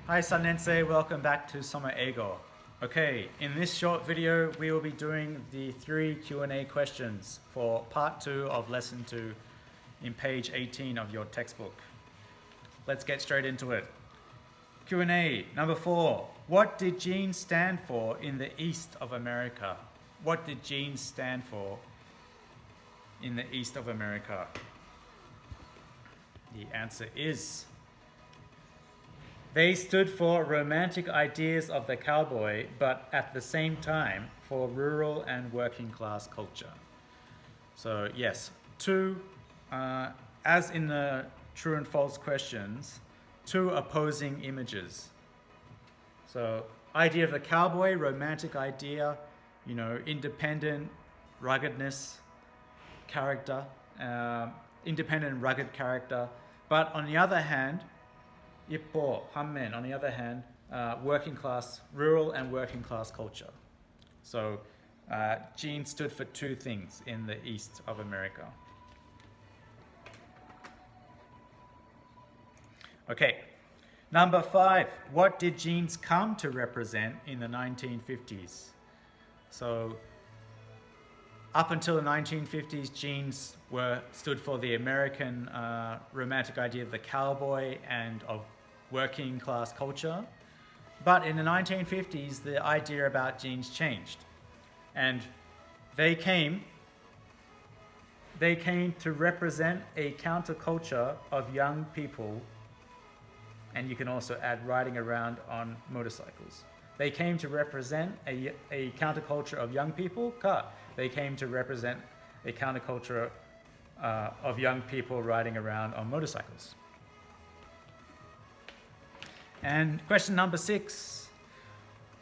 Hi Sanense, welcome back to Summer Ego. Okay, in this short video we will be doing the 3 Q&A questions for part 2 of lesson 2 in page 18 of your textbook. Let's get straight into it. Q&A number 4. What did jeans stand for in the East of America? What did jeans stand for in the East of America? The answer is they stood for romantic ideas of the cowboy, but at the same time for rural and working class culture. So yes, as in the true and false questions, 2 opposing images. So idea of the cowboy, romantic idea, independent, ruggedness, character, independent and rugged character. But on the other hand, Ippo, Hammen, on the other hand, working class, rural and working class culture. So jeans stood for 2 things in the East of America. Okay, number 5. What did jeans come to represent in the 1950s? So up until the 1950s, jeans stood for the American romantic idea of the cowboy and of working class culture. But in the 1950s, the idea about jeans changed. And they came to represent a counterculture of young people, and you can also add riding around on motorcycles. They came to represent a counterculture of young people. They came to represent a counterculture of young people riding around on motorcycles. And question number 6.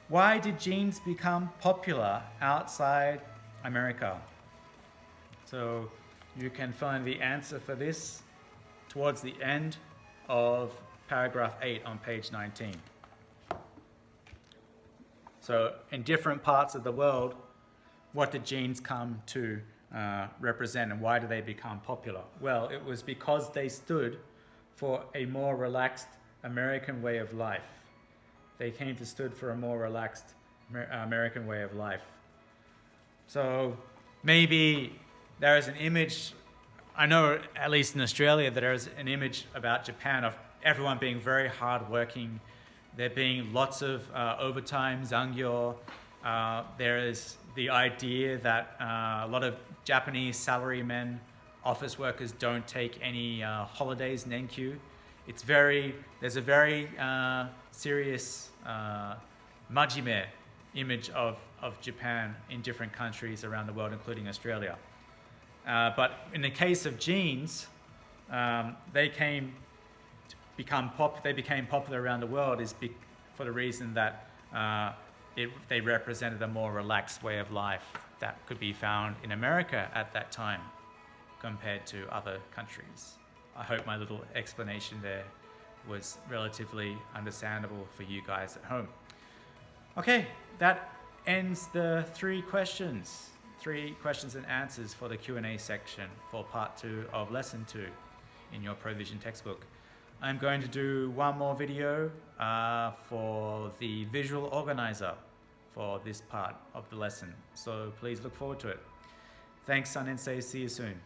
Why did jeans become popular outside America? So you can find the answer for this towards the end of paragraph 8 on page 19. So in different parts of the world, what did jeans come to represent, and why did they become popular? Well, it was because they stood for a more relaxed American way of life. They came to stood for a more relaxed American way of life. So maybe there is an image, I know at least in Australia, that there is an image about Japan of everyone being very hardworking, there being lots of overtime, zangyo. There is the idea that a lot of Japanese salarymen, office workers don't take any holidays, nenkyu. There's a very serious majime image of Japan in different countries around the world, including Australia. But in the case of jeans, they became popular around the world for the reason that they represented a more relaxed way of life that could be found in America at that time compared to other countries. I hope my little explanation there was relatively understandable for you guys at home. Okay, that ends the 3 questions and answers for the Q&A section for part 2 of lesson 2 in your ProVision textbook. I'm going to do one more video for the visual organizer for this part of the lesson, so please look forward to it. Thanks, Sanensei. See you soon.